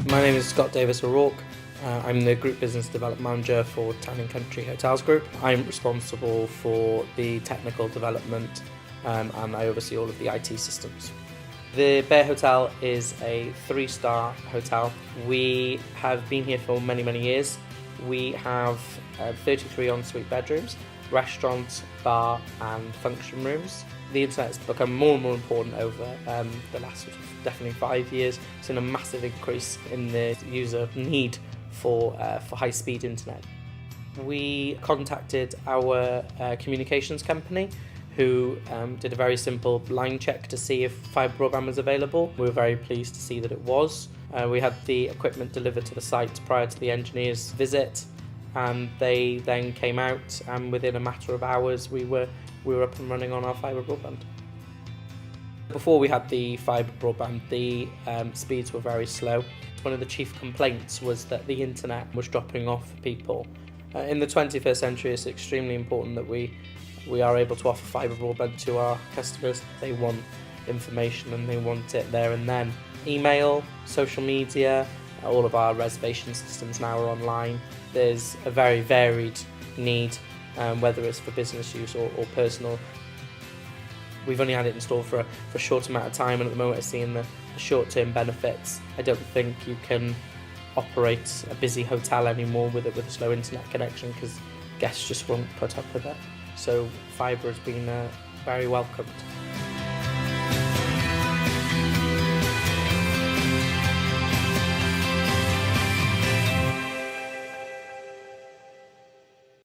My name is Scott Davis O'Rourke. I'm the Group Business Development Manager for Town & Country Hotels Group. I'm responsible for the technical development and I oversee all of the IT systems. The Bear Hotel is a 3-star hotel. We have been here for many, many years. We have 33 ensuite bedrooms, restaurants, bar and function rooms. The internet has become more and more important over the last definitely 5 years. We've seen a massive increase in the user need for high-speed internet. We contacted our communications company who did a very simple line check to see if fibre broadband was available. We were very pleased to see that it was. We had the equipment delivered to the site prior to the engineer's visit, and they then came out, and within a matter of hours we were up and running on our fibre broadband. Before we had the fibre broadband, the speeds were very slow. One of the chief complaints was that the internet was dropping off for people. In the 21st century, it's extremely important that we are able to offer fibre broadband to our customers. They want information and they want it there and then. Email, social media, all of our reservation systems now are online. There's a very varied need, whether it's for business use or personal. We've only had it installed for a short amount of time, and at the moment we're seeing the short-term benefits. I don't think you can operate a busy hotel anymore with a slow internet connection, because guests just won't put up with it. So fibre has been very welcomed.